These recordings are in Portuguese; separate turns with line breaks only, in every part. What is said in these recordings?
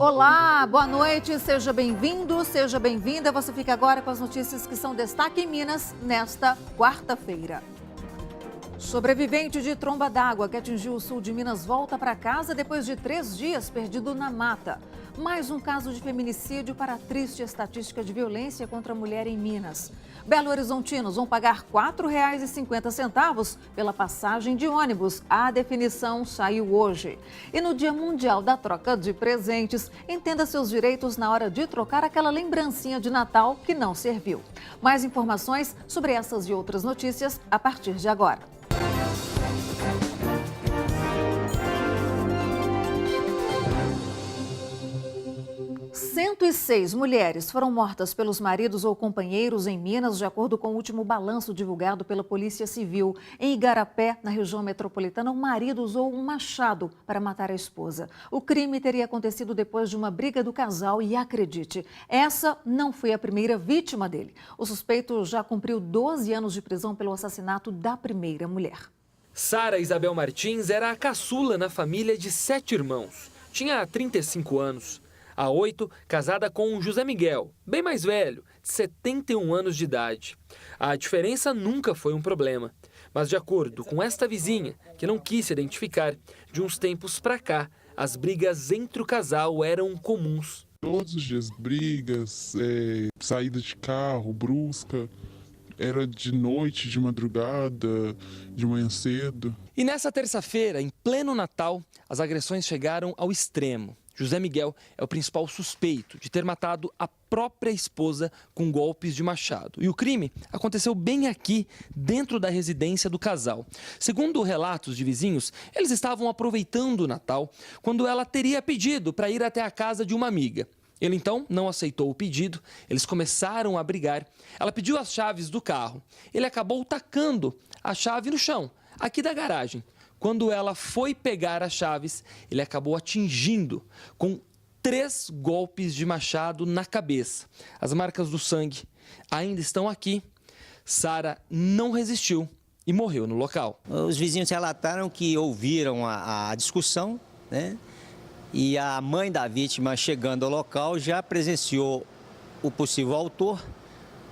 Olá, boa noite, seja bem-vindo, seja bem-vinda. Você fica agora com as notícias que são destaque em Minas nesta quarta-feira. Sobrevivente de tromba d'água que atingiu o sul de Minas volta para casa depois de 3 dias perdido na mata. Mais um caso de feminicídio para a triste estatística de violência contra a mulher em Minas. Belo Horizontinos vão pagar R$ 4,50 pela passagem de ônibus. A definição saiu hoje. E no Dia Mundial da Troca de Presentes, entenda seus direitos na hora de trocar aquela lembrancinha de Natal que não serviu. Mais informações sobre essas e outras notícias a partir de agora. 106 mulheres foram mortas pelos maridos ou companheiros em Minas, de acordo com o último balanço divulgado pela Polícia Civil. Em Igarapé, na região metropolitana, um marido usou um machado para matar a esposa. O crime teria acontecido depois de uma briga do casal e, acredite, essa não foi a primeira vítima dele. O suspeito já cumpriu 12 anos de prisão pelo assassinato da primeira mulher.
Sara Isabel Martins era a caçula na família de 7 irmãos. Tinha 35 anos. Há 8, casada com José Miguel, bem mais velho, de 71 anos de idade. A diferença nunca foi um problema. Mas de acordo com esta vizinha, que não quis se identificar, de uns tempos pra cá, as brigas entre o casal eram comuns.
Todos os dias brigas, saída de carro, brusca. Era de noite, de madrugada, de manhã cedo.
E nessa terça-feira, em pleno Natal, as agressões chegaram ao extremo. José Miguel é o principal suspeito de ter matado a própria esposa com golpes de machado. E o crime aconteceu bem aqui, dentro da residência do casal. Segundo relatos de vizinhos, eles estavam aproveitando o Natal quando ela teria pedido para ir até a casa de uma amiga. Ele então não aceitou o pedido, eles começaram a brigar. Ela pediu as chaves do carro. Ele acabou tacando a chave no chão, aqui da garagem. Quando ela foi pegar as chaves, ele acabou atingindo com 3 golpes de machado na cabeça. As marcas do sangue ainda estão aqui. Sara não resistiu e morreu no local.
Os vizinhos relataram que ouviram a discussão, né? E a mãe da vítima, chegando ao local, já presenciou o possível autor,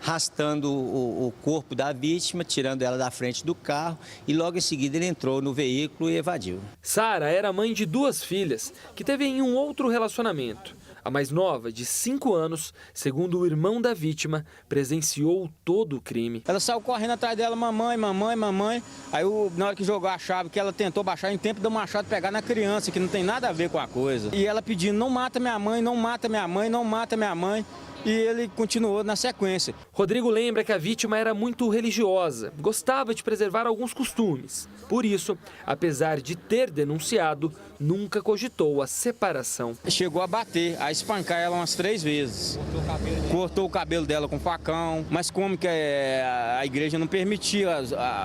arrastando o corpo da vítima, tirando ela da frente do carro e logo em seguida ele entrou no veículo e evadiu.
Sara era mãe de 2 filhas, que teve em um outro relacionamento. A mais nova, de 5 anos, segundo o irmão da vítima, presenciou todo o crime.
Ela saiu correndo atrás dela, mamãe, mamãe, mamãe. Aí na hora que jogou a chave, que ela tentou baixar, em tempo do machado pegar na criança, que não tem nada a ver com a coisa. E ela pedindo, não mata minha mãe, não mata minha mãe, não mata minha mãe. E ele continuou na sequência.
Rodrigo lembra que a vítima era muito religiosa, gostava de preservar alguns costumes. Por isso, apesar de ter denunciado, nunca cogitou a separação.
Chegou a bater, a espancar ela umas 3 vezes. Cortou o cabelo dela com facão, mas como que a igreja não permitia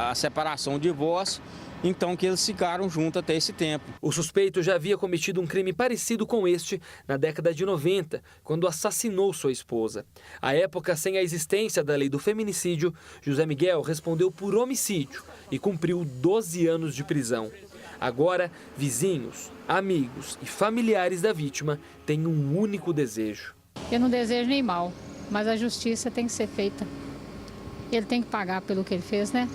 a separação, o divórcio, então que eles ficaram juntos até esse tempo.
O suspeito já havia cometido um crime parecido com este na década de 90, quando assassinou sua esposa. À época, sem a existência da lei do feminicídio, José Miguel respondeu por homicídio e cumpriu 12 anos de prisão. Agora, vizinhos, amigos e familiares da vítima têm um único desejo.
Eu não desejo nem mal, mas a justiça tem que ser feita. Ele tem que pagar pelo que ele fez, né?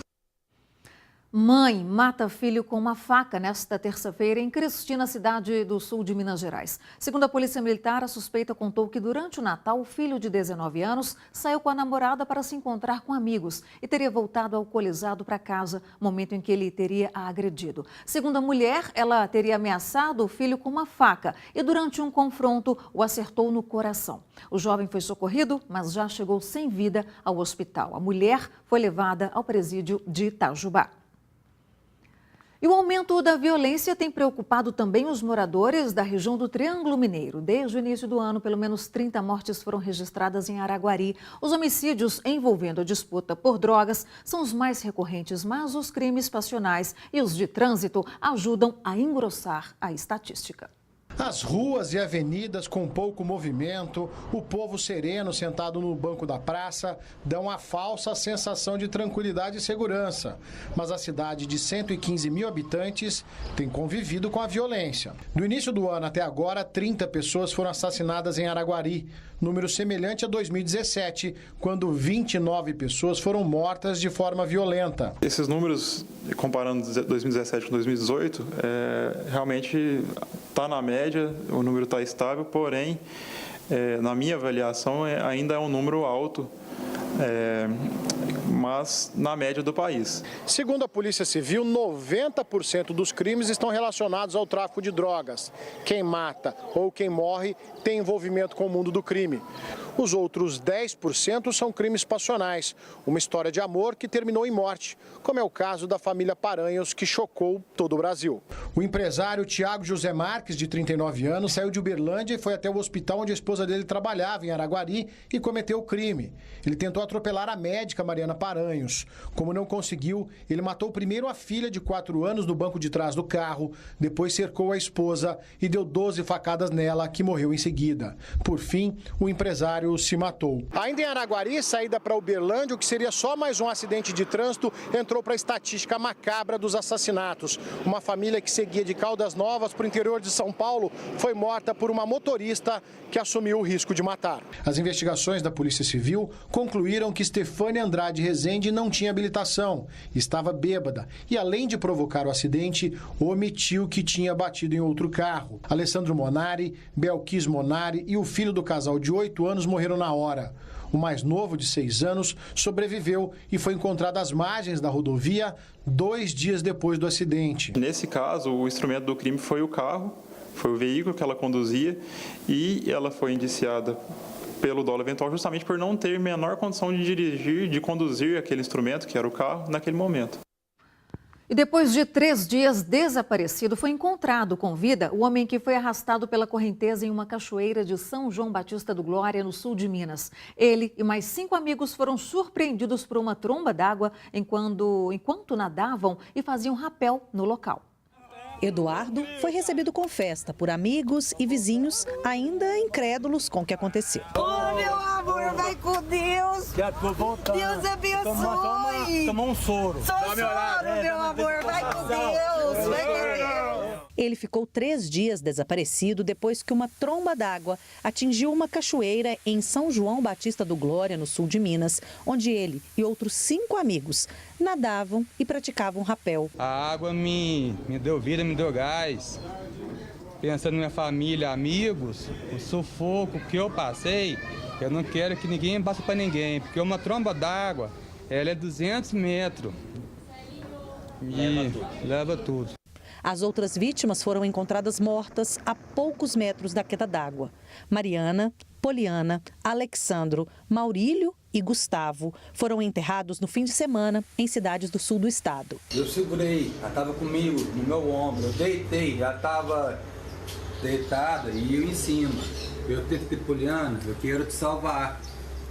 Mãe mata filho com uma faca nesta terça-feira em Cristina, cidade do sul de Minas Gerais. Segundo a Polícia Militar, a suspeita contou que durante o Natal, o filho de 19 anos saiu com a namorada para se encontrar com amigos e teria voltado alcoolizado para casa, momento em que ele teria a agredido. Segundo a mulher, ela teria ameaçado o filho com uma faca e durante um confronto o acertou no coração. O jovem foi socorrido, mas já chegou sem vida ao hospital. A mulher foi levada ao presídio de Itajubá. E o aumento da violência tem preocupado também os moradores da região do Triângulo Mineiro. Desde o início do ano, pelo menos 30 mortes foram registradas em Araguari. Os homicídios envolvendo a disputa por drogas são os mais recorrentes, mas os crimes passionais e os de trânsito ajudam a engrossar a estatística.
As ruas e avenidas com pouco movimento, o povo sereno sentado no banco da praça, dão a falsa sensação de tranquilidade e segurança. Mas a cidade de 115 mil habitantes tem convivido com a violência. Do início do ano até agora, 30 pessoas foram assassinadas em Araguari, número semelhante a 2017, quando 29 pessoas foram mortas de forma violenta.
Esses números, comparando 2017 com 2018, realmente está na média, o número está estável, porém, na minha avaliação, ainda é um número alto, mas na média do país.
Segundo a Polícia Civil, 90% dos crimes estão relacionados ao tráfico de drogas. Quem mata ou quem morre tem envolvimento com o mundo do crime. Os outros 10% são crimes passionais, uma história de amor que terminou em morte, como é o caso da família Paranhos, que chocou todo o Brasil. O empresário Tiago José Marques, de 39 anos, saiu de Uberlândia e foi até o hospital onde a esposa dele trabalhava, em Araguari, e cometeu o crime. Ele tentou atropelar a médica Mariana Paranhos. Como não conseguiu, ele matou primeiro a filha de 4 anos no banco de trás do carro, depois cercou a esposa e deu 12 facadas nela, que morreu em seguida. Por fim, o empresário se matou. Ainda em Araguari, saída para Uberlândia, o que seria só mais um acidente de trânsito, entrou para a estatística macabra dos assassinatos. Uma família que seguia de Caldas Novas para o interior de São Paulo foi morta por uma motorista que assumiu o risco de matar. As investigações da Polícia Civil concluíram que Stefânia Andrade Rezende não tinha habilitação, estava bêbada e, além de provocar o acidente, omitiu que tinha batido em outro carro. Alessandro Monari, Belkis Monari e o filho do casal de 8 anos morreram na hora. O mais novo, de 6 anos, sobreviveu e foi encontrado às margens da rodovia 2 dias depois do acidente.
Nesse caso, o instrumento do crime foi o carro, foi o veículo que ela conduzia e ela foi indiciada pelo dolo eventual justamente por não ter menor condição de dirigir, de conduzir aquele instrumento, que era o carro, naquele momento.
E depois de 3 dias desaparecido, foi encontrado com vida o homem que foi arrastado pela correnteza em uma cachoeira de São João Batista do Glória, no sul de Minas. Ele e mais 5 amigos foram surpreendidos por uma tromba d'água enquanto nadavam e faziam rapel no local.
Eduardo foi recebido com festa por amigos e vizinhos, ainda incrédulos com o que aconteceu.
Oh, meu amor, vai com Deus.
Já tô voltando.
Deus abençoe.
Tomou um soro.
Só um soro, meu amor, vai com Deus. Vai com Deus.
Ele ficou 3 dias desaparecido depois que uma tromba d'água atingiu uma cachoeira em São João Batista do Glória, no sul de Minas, onde ele e outros 5 amigos nadavam e praticavam rapel.
A água me deu vida, me deu gás. Pensando na minha família, amigos, o sufoco que eu passei, eu não quero que ninguém passe para ninguém, porque uma tromba d'água, ela é 200 metros e leva tudo.
As outras vítimas foram encontradas mortas a poucos metros da queda d'água. Mariana, Poliana, Alexandro, Maurílio e Gustavo foram enterrados no fim de semana em cidades do sul do estado.
Eu segurei, ela estava comigo no meu ombro, eu deitei, ela estava deitada e eu em cima. Eu tentei, Poliana, eu quero te salvar,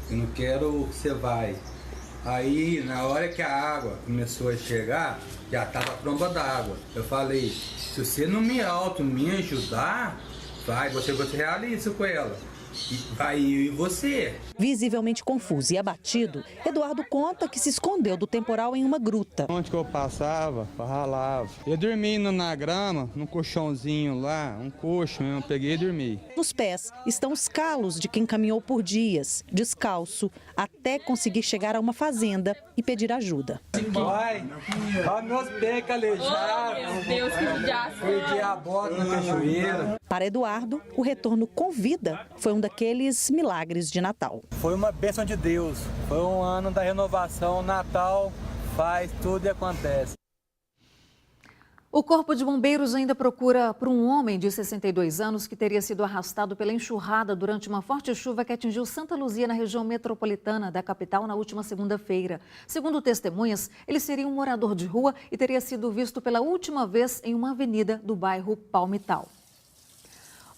eu não quero que você vai. Aí, na hora que a água começou a chegar, já estava a tromba d'água. Eu falei, se você não me ajudar, você realiza com ela. E vai eu e você.
Visivelmente confuso e abatido, Eduardo conta que se escondeu do temporal em uma gruta.
Onde que eu passava, ralava. Eu dormi na grama, num colchãozinho lá, um coxo mesmo, peguei e dormi.
Nos pés estão os calos de quem caminhou por dias, descalço, até conseguir chegar a uma fazenda e pedir ajuda.
Vai, olha meus pés calejados.
Oh, meu Deus, que judiação.
Perdi a bota na cachoeira.
Para Eduardo, o retorno com vida foi um daqueles milagres de Natal.
Foi uma bênção de Deus, foi um ano da renovação, Natal faz tudo e acontece.
O Corpo de Bombeiros ainda procura por um homem de 62 anos que teria sido arrastado pela enxurrada durante uma forte chuva que atingiu Santa Luzia, na região metropolitana da capital, na última segunda-feira. Segundo testemunhas, ele seria um morador de rua e teria sido visto pela última vez em uma avenida do bairro Palmital.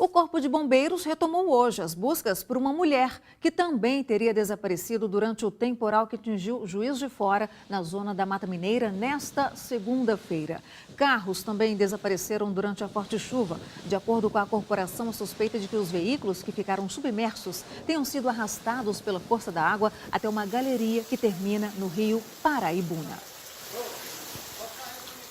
O Corpo de Bombeiros retomou hoje as buscas por uma mulher que também teria desaparecido durante o temporal que atingiu Juiz de Fora, na zona da Mata Mineira, nesta segunda-feira. Carros também desapareceram durante a forte chuva. De acordo com a corporação, a suspeita de que os veículos que ficaram submersos tenham sido arrastados pela força da água até uma galeria que termina no rio Paraibuna.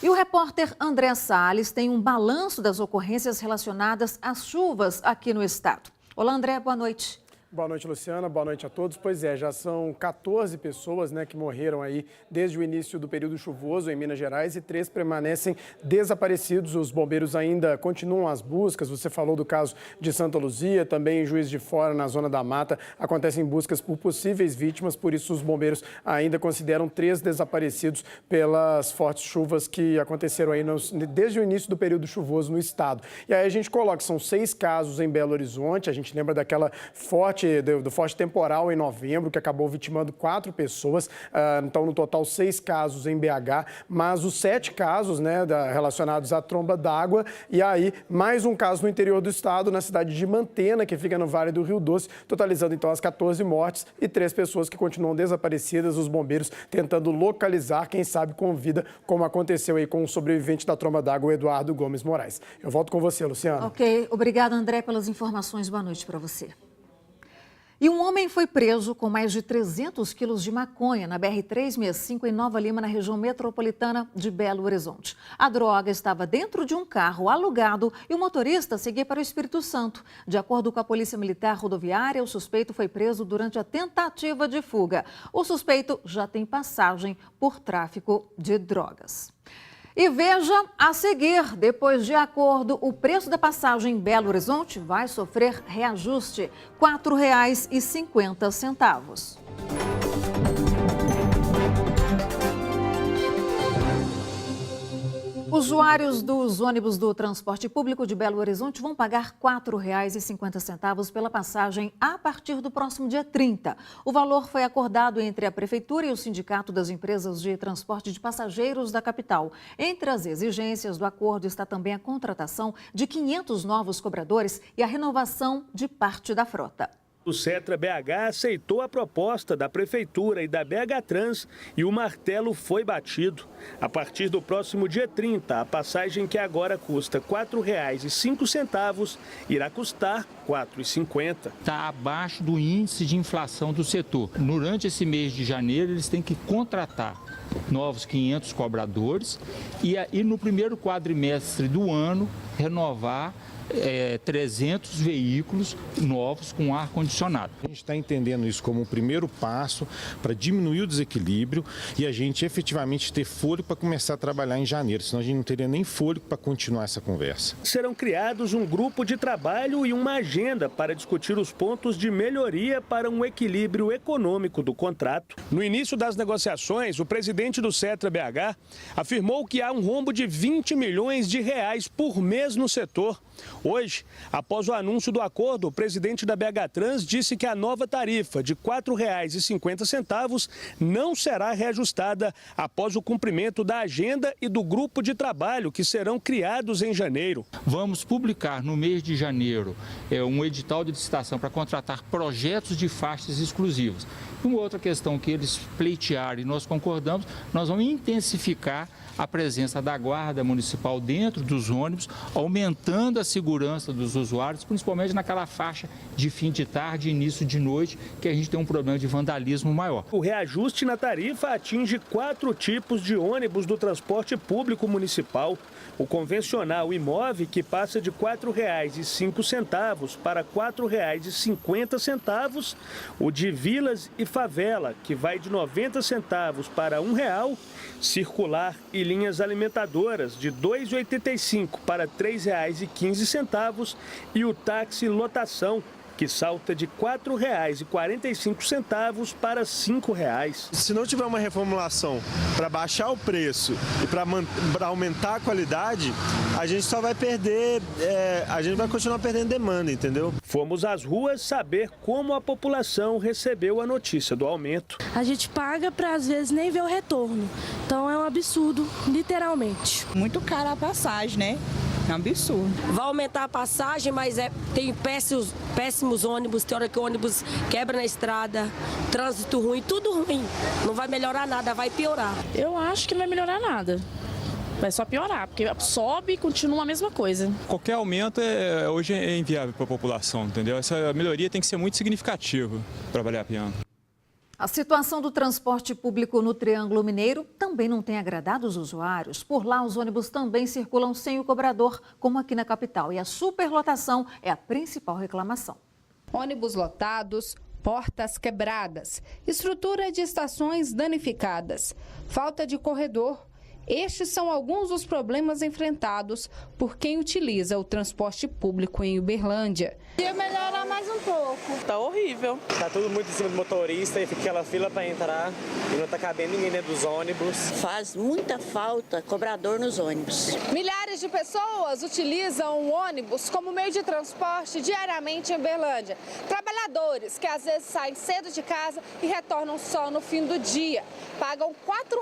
E o repórter André Salles tem um balanço das ocorrências relacionadas às chuvas aqui no estado. Olá, André, boa noite.
Boa noite, Luciana. Boa noite a todos. Pois é, já são 14 pessoas que morreram aí desde o início do período chuvoso em Minas Gerais e 3 permanecem desaparecidos. Os bombeiros ainda continuam as buscas. Você falou do caso de Santa Luzia, também em Juiz de Fora, na Zona da Mata, acontecem buscas por possíveis vítimas, por isso os bombeiros ainda consideram 3 desaparecidos pelas fortes chuvas que aconteceram aí desde o início do período chuvoso no estado. E aí a gente coloca, são 6 casos em Belo Horizonte, a gente lembra daquela do forte temporal em novembro, que acabou vitimando 4 pessoas, então no total 6 casos em BH, mas os 7 casos relacionados à tromba d'água, e aí mais um caso no interior do estado, na cidade de Mantena, que fica no Vale do Rio Doce, totalizando então as 14 mortes e 3 pessoas que continuam desaparecidas, os bombeiros tentando localizar, quem sabe com vida, como aconteceu aí com o sobrevivente da tromba d'água, o Eduardo Gomes Moraes. Eu volto com você, Luciana.
Ok, obrigada, André, pelas informações. Boa noite para você. E um homem foi preso com mais de 300 quilos de maconha na BR-365 em Nova Lima, na região metropolitana de Belo Horizonte. A droga estava dentro de um carro alugado e o motorista seguia para o Espírito Santo. De acordo com a Polícia Militar Rodoviária, o suspeito foi preso durante a tentativa de fuga. O suspeito já tem passagem por tráfico de drogas. E veja a seguir, depois de acordo, o preço da passagem em Belo Horizonte vai sofrer reajuste, R$ 4,50. Usuários dos ônibus do transporte público de Belo Horizonte vão pagar R$ 4,50 pela passagem a partir do próximo dia 30. O valor foi acordado entre a Prefeitura e o Sindicato das Empresas de Transporte de Passageiros da capital. Entre as exigências do acordo está também a contratação de 500 novos cobradores e a renovação de parte da frota.
O Setra BH aceitou a proposta da Prefeitura e da BH Trans e o martelo foi batido. A partir do próximo dia 30, a passagem que agora custa R$ 4,05 irá custar R$ 4,50.
Está abaixo do índice de inflação do setor. Durante esse mês de janeiro, eles têm que contratar novos 500 cobradores e no primeiro quadrimestre do ano renovar 300 veículos novos com ar-condicionado.
A gente está entendendo isso como um primeiro passo para diminuir o desequilíbrio e a gente efetivamente ter fôlego para começar a trabalhar em janeiro, senão a gente não teria nem fôlego para continuar essa conversa.
Serão criados um grupo de trabalho e uma agenda para discutir os pontos de melhoria para um equilíbrio econômico do contrato. No início das negociações, o presidente do Setra BH afirmou que há um rombo de 20 milhões de reais por mês no setor. Hoje, após o anúncio do acordo, o presidente da BH Trans disse que a nova tarifa de R$ 4,50 não será reajustada após o cumprimento da agenda e do grupo de trabalho que serão criados em janeiro.
Vamos publicar no mês de janeiro um edital de licitação para contratar projetos de faixas exclusivas. Uma outra questão que eles pleitearam e nós concordamos, nós vamos intensificar a presença da Guarda Municipal dentro dos ônibus, aumentando a segurança dos usuários, principalmente naquela faixa de fim de tarde e início de noite, que a gente tem um problema de vandalismo maior.
O reajuste na tarifa atinge 4 tipos de ônibus do transporte público municipal. O convencional imóvel, que passa de R$ 4,05 para R$ 4,50. O de vilas e favela, que vai de 90 centavos para R$ 1,00. Circular e linhas alimentadoras, de R$ 2,85 para R$ 3,15. E o táxi lotação, que salta de R$ 4,45 para R$ 5,00.
Se não tiver uma reformulação para baixar o preço e para aumentar a qualidade, a gente só vai perder, a gente vai continuar perdendo demanda, entendeu?
Fomos às ruas saber como a população recebeu a notícia do aumento.
A gente paga para às vezes nem ver o retorno, então é um absurdo, literalmente.
Muito cara a passagem, né? É um absurdo.
Vai aumentar a passagem, mas tem péssimos ônibus, tem hora que o ônibus quebra na estrada, trânsito ruim, tudo ruim. Não vai melhorar nada, vai piorar.
Eu acho que não vai melhorar nada. Vai só piorar, porque sobe e continua a mesma coisa.
Qualquer aumento hoje é inviável para a população, entendeu? Essa melhoria tem que ser muito significativa para valer a pena.
A situação do transporte público no Triângulo Mineiro também não tem agradado os usuários. Por lá, os ônibus também circulam sem o cobrador, como aqui na capital. E a superlotação é a principal reclamação.
Ônibus lotados, portas quebradas, estrutura de estações danificadas, falta de corredor. Estes são alguns dos problemas enfrentados por quem utiliza o transporte público em Uberlândia.
Ia melhorar mais um pouco.
Tá horrível. Tá tudo muito em cima do motorista e fica aquela fila para entrar e não tá cabendo ninguém dentro dos ônibus.
Faz muita falta cobrador nos ônibus.
Milhares de pessoas utilizam o ônibus como meio de transporte diariamente em Uberlândia. Trabalhadores que às vezes saem cedo de casa e retornam só no fim do dia. Pagam R$ 4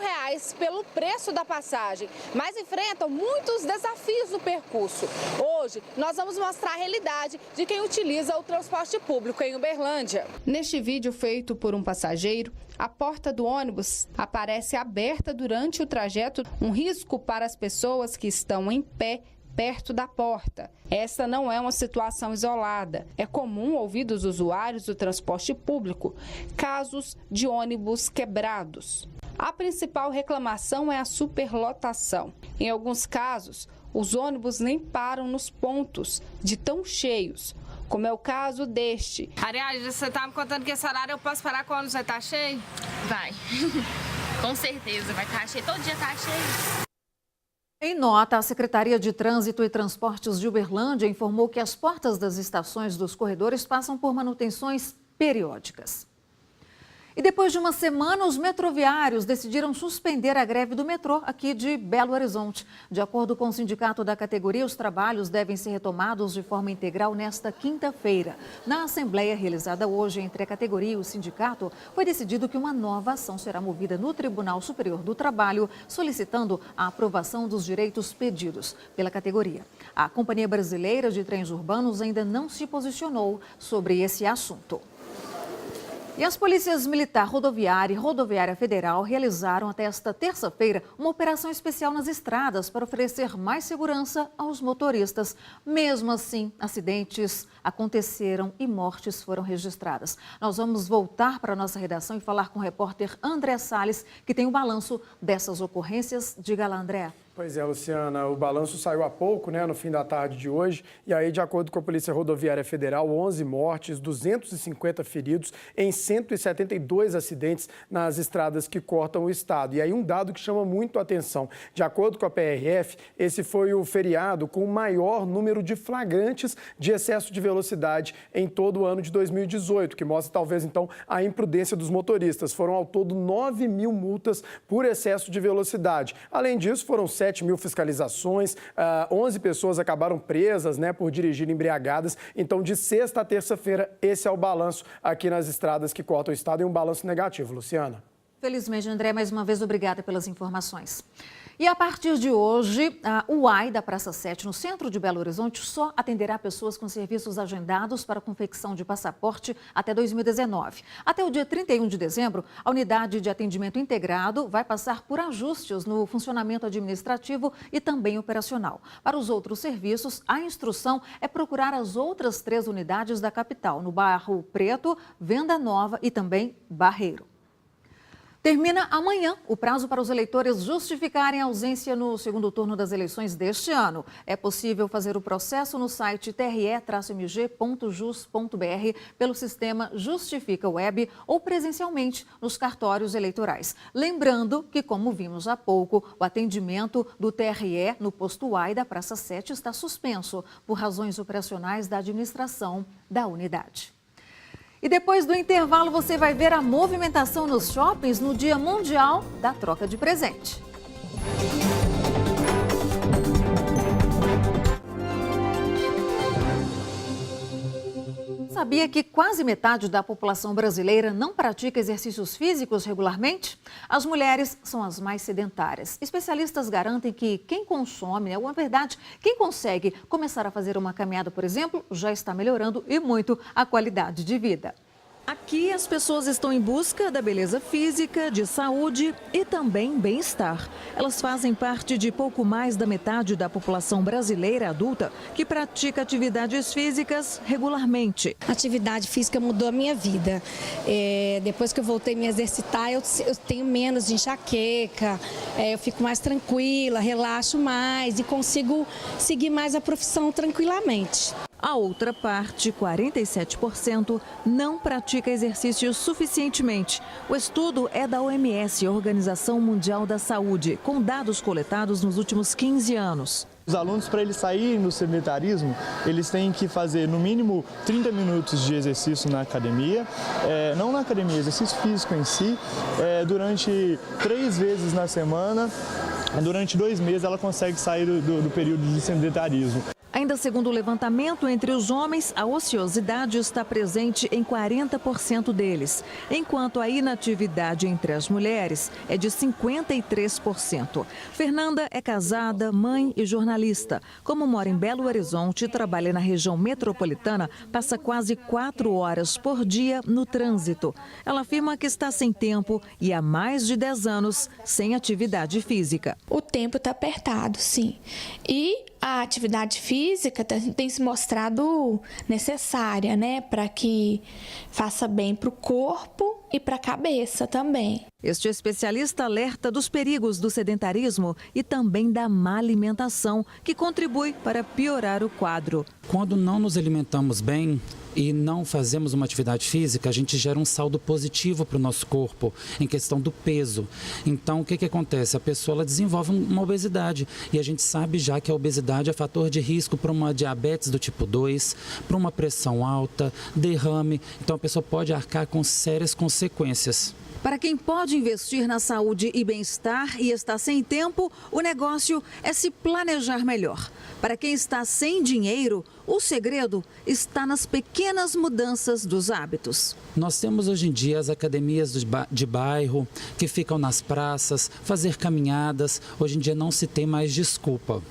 pelo preço da passagem, mas enfrentam muitos desafios no percurso. Hoje, nós vamos mostrar a realidade de quem utiliza o transporte público em Uberlândia.
Neste vídeo feito por um passageiro, a porta do ônibus aparece aberta durante o trajeto, um risco para as pessoas que estão em pé perto da porta. Esta não é uma situação isolada. É comum ouvir dos usuários do transporte público casos de ônibus quebrados. A principal reclamação é a superlotação. Em alguns casos, os ônibus nem param nos pontos de tão cheios, como é o caso deste.
Ariane, você está me contando que esse horário eu posso parar quando você está cheio?
Vai. Com certeza, vai estar cheio. Todo dia está cheio.
Em nota, a Secretaria de Trânsito e Transportes de Uberlândia informou que as portas das estações dos corredores passam por manutenções periódicas. E depois de uma semana, os metroviários decidiram suspender a greve do metrô aqui de Belo Horizonte. De acordo com o sindicato da categoria, os trabalhos devem ser retomados de forma integral nesta quinta-feira. Na assembleia realizada hoje entre a categoria e o sindicato, foi decidido que uma nova ação será movida no Tribunal Superior do Trabalho, solicitando a aprovação dos direitos pedidos pela categoria. A Companhia Brasileira de Trens Urbanos ainda não se posicionou sobre esse assunto. E as polícias Militar Rodoviária e Rodoviária Federal realizaram até esta terça-feira uma operação especial nas estradas para oferecer mais segurança aos motoristas. Mesmo assim, acidentes aconteceram e mortes foram registradas. Nós vamos voltar para a nossa redação e falar com o repórter André Salles, que tem o balanço dessas ocorrências. Diga lá, André.
Pois é, Luciana, o balanço saiu há pouco, no fim da tarde de hoje, e aí, de acordo com a Polícia Rodoviária Federal, 11 mortes, 250 feridos em 172 acidentes nas estradas que cortam o estado. E aí um dado que chama muito a atenção, de acordo com a PRF, esse foi o feriado com o maior número de flagrantes de excesso de velocidade em todo o ano de 2018, que mostra talvez então a imprudência dos motoristas. Foram ao todo 9 mil multas por excesso de velocidade. Além disso, foram 7 mil fiscalizações, 11 pessoas acabaram presas por dirigir embriagadas. Então, de sexta a terça-feira, esse é o balanço aqui nas estradas que cortam o estado e um balanço negativo. Luciana.
Felizmente, André, mais uma vez, obrigada pelas informações. E a partir de hoje, o UAI da Praça 7, no centro de Belo Horizonte, só atenderá pessoas com serviços agendados para confecção de passaporte até 2019. Até o dia 31 de dezembro, a unidade de atendimento integrado vai passar por ajustes no funcionamento administrativo e também operacional. Para os outros serviços, a instrução é procurar as outras 3 unidades da capital, no Barro Preto, Venda Nova e também Barreiro. Termina amanhã o prazo para os eleitores justificarem a ausência no segundo turno das eleições deste ano. É possível fazer o processo no site tre-mg.jus.br pelo sistema Justifica Web ou presencialmente nos cartórios eleitorais. Lembrando que, como vimos há pouco, o atendimento do TRE no posto UAI da Praça 7 está suspenso por razões operacionais da administração da unidade. E depois do intervalo, você vai ver a movimentação nos shoppings no Dia Mundial da Troca de Presente. sabia que quase metade da população brasileira não pratica exercícios físicos regularmente? As mulheres são as mais sedentárias. Especialistas garantem que quem consome, na verdade, quem consegue começar a fazer uma caminhada, por exemplo, já está melhorando e muito a qualidade de vida. Aqui as pessoas estão em busca da beleza física, de saúde e também bem-estar. Elas fazem parte de pouco mais da metade da população brasileira adulta que pratica atividades físicas regularmente.
A atividade física mudou a minha vida. Depois que eu voltei a me exercitar, eu tenho menos de enxaqueca, eu fico mais tranquila, relaxo mais e consigo seguir mais a profissão tranquilamente.
A outra parte, 47%, não pratica exercícios suficientemente. O estudo é da OMS, Organização Mundial da Saúde, com dados coletados nos últimos 15 anos.
Os alunos, para eles saírem do sedentarismo, eles têm que fazer no mínimo 30 minutos de exercício na academia, não na academia, exercício físico em si, durante 3 vezes na semana. Durante 2 meses ela consegue sair do período de sedentarismo.
Ainda segundo o levantamento, entre os homens, a ociosidade está presente em 40% deles, enquanto a inatividade entre as mulheres é de 53%. Fernanda é casada, mãe e jornalista. Como mora em Belo Horizonte e trabalha na região metropolitana, passa quase 4 horas por dia no trânsito. Ela afirma que está sem tempo e há mais de 10 anos sem atividade física.
O tempo está apertado, sim. E a atividade física tem se mostrado necessária, né, para que faça bem para o corpo e para a cabeça também.
Este especialista alerta dos perigos do sedentarismo e também da má alimentação, que contribui para piorar o quadro.
Quando não nos alimentamos bem e não fazemos uma atividade física, a gente gera um saldo positivo para o nosso corpo em questão do peso. Então, o que acontece? A pessoa ela desenvolve uma obesidade e a gente sabe já que a obesidade é fator de risco para uma diabetes do tipo 2, para uma pressão alta, derrame. Então, a pessoa pode arcar com sérias consequências.
Para quem pode investir na saúde e bem-estar e está sem tempo, o negócio é se planejar melhor. Para quem está sem dinheiro, o segredo está nas pequenas mudanças dos hábitos.
Nós temos hoje em dia as academias de bairro que ficam nas praças, fazer caminhadas. Hoje em dia não se tem mais desculpa.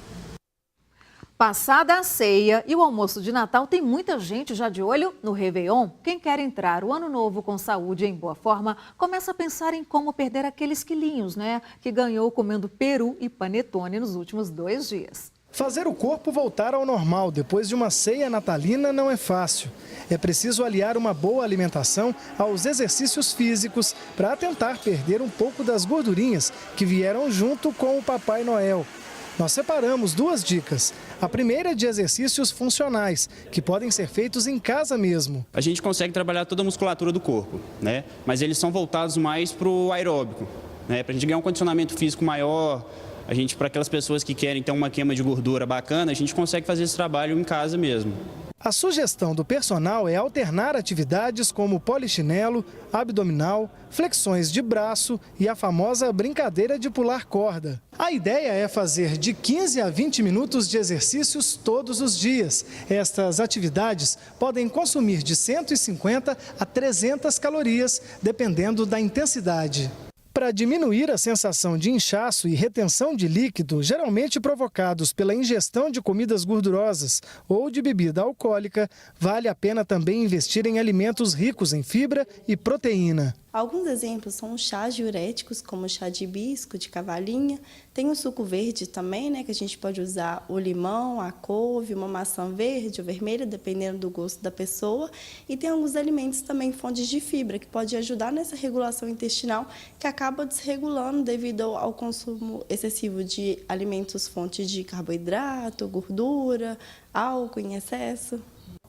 Passada a ceia e o almoço de Natal, tem muita gente já de olho no Réveillon. Quem quer entrar o ano novo com saúde e em boa forma, começa a pensar em como perder aqueles quilinhos, que ganhou comendo peru e panetone nos últimos 2 dias.
Fazer o corpo voltar ao normal depois de uma ceia natalina não é fácil. É preciso aliar uma boa alimentação aos exercícios físicos para tentar perder um pouco das gordurinhas que vieram junto com o Papai Noel. Nós separamos 2 dicas. A primeira é de exercícios funcionais, que podem ser feitos em casa mesmo.
A gente consegue trabalhar toda a musculatura do corpo, mas eles são voltados mais para o aeróbico, para a gente ganhar um condicionamento físico maior. Para aquelas pessoas que querem ter uma queima de gordura bacana, a gente consegue fazer esse trabalho em casa mesmo.
A sugestão do personal é alternar atividades como polichinelo, abdominal, flexões de braço e a famosa brincadeira de pular corda. A ideia é fazer de 15 a 20 minutos de exercícios todos os dias. Estas atividades podem consumir de 150 a 300 calorias, dependendo da intensidade. Para diminuir a sensação de inchaço e retenção de líquido, geralmente provocados pela ingestão de comidas gordurosas ou de bebida alcoólica, vale a pena também investir em alimentos ricos em fibra e proteína.
Alguns exemplos são os chás diuréticos, como o chá de hibisco, de cavalinha. Tem o suco verde também, que a gente pode usar o limão, a couve, uma maçã verde ou vermelha, dependendo do gosto da pessoa. E tem alguns alimentos também fontes de fibra, que pode ajudar nessa regulação intestinal, que acaba desregulando devido ao consumo excessivo de alimentos fontes de carboidrato, gordura, álcool em excesso.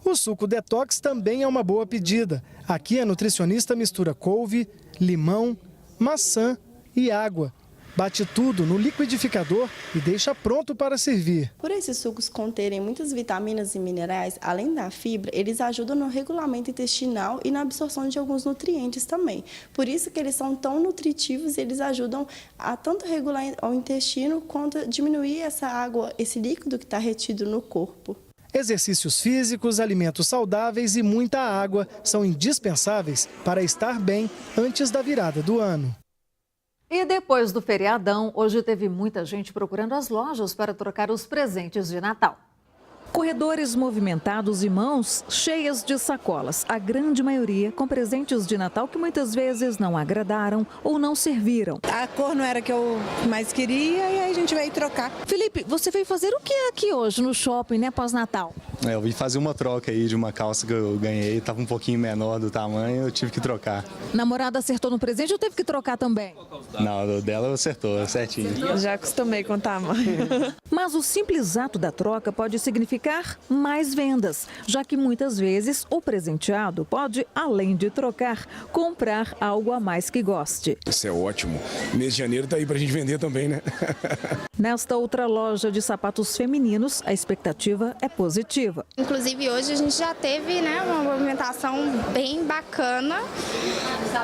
O suco detox também é uma boa pedida. Aqui a nutricionista mistura couve, limão, maçã e água. Bate tudo no liquidificador e deixa pronto para servir.
Por esses sucos conterem muitas vitaminas e minerais, além da fibra, eles ajudam no regulamento intestinal e na absorção de alguns nutrientes também. Por isso que eles são tão nutritivos e eles ajudam a tanto regular o intestino quanto a diminuir essa água, esse líquido que está retido no corpo.
Exercícios físicos, alimentos saudáveis e muita água são indispensáveis para estar bem antes da virada do ano.
E depois do feriadão, hoje teve muita gente procurando as lojas para trocar os presentes de Natal. Corredores movimentados e mãos cheias de sacolas, a grande maioria com presentes de Natal que muitas vezes não agradaram ou não serviram.
A cor não era que eu mais queria e aí a gente veio trocar.
Felipe, você veio fazer o que aqui hoje no shopping, né, pós-Natal?
Eu vim fazer uma troca aí de uma calça que eu ganhei, estava um pouquinho menor do tamanho, eu tive que trocar.
Namorada acertou no presente ou teve que trocar também?
Não, o dela acertou, certinho.
Já acostumei com o tamanho.
Mas o simples ato da troca pode significar mais vendas, já que muitas vezes o presenteado pode, além de trocar, comprar algo a mais que goste.
Isso é ótimo. Mês de janeiro tá aí pra gente vender também, né?
Nesta outra loja de sapatos femininos, a expectativa é positiva.
Inclusive hoje a gente já teve, né, uma movimentação bem bacana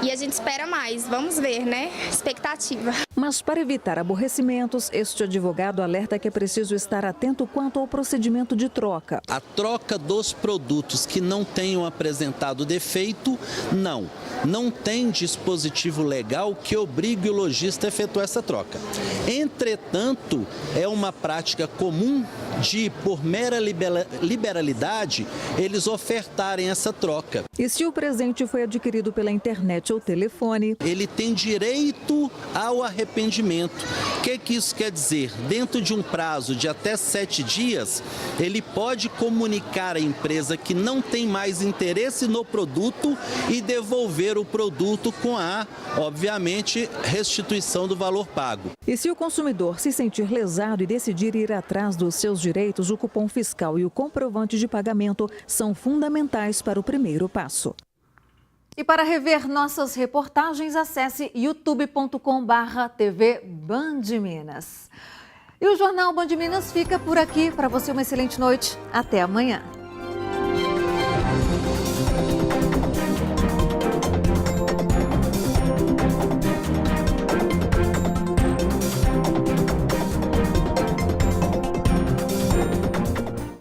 e a gente espera mais. Vamos ver, né? Expectativa.
Mas para evitar aborrecimentos, este advogado alerta que é preciso estar atento quanto ao procedimento de troca.
A troca dos produtos que não tenham apresentado defeito, não tem dispositivo legal que obrigue o lojista a efetuar essa troca. Entretanto, é uma prática comum de, por mera liberalidade, eles ofertarem essa troca.
E se o presente foi adquirido pela internet ou telefone?
Ele tem direito ao arrependimento. O que isso quer dizer? Dentro de um prazo de até 7 dias, ele pode comunicar à empresa que não tem mais interesse no produto e devolver o produto com a, obviamente, restituição do valor pago.
E se o consumidor se sentir lesado e decidir ir atrás dos seus direitos, o cupom fiscal e o comprovante de pagamento são fundamentais para o primeiro passo. E para rever nossas reportagens, acesse youtube.com/TV Band Minas. E o Jornal Band Minas fica por aqui. Para você, uma excelente noite. Até amanhã.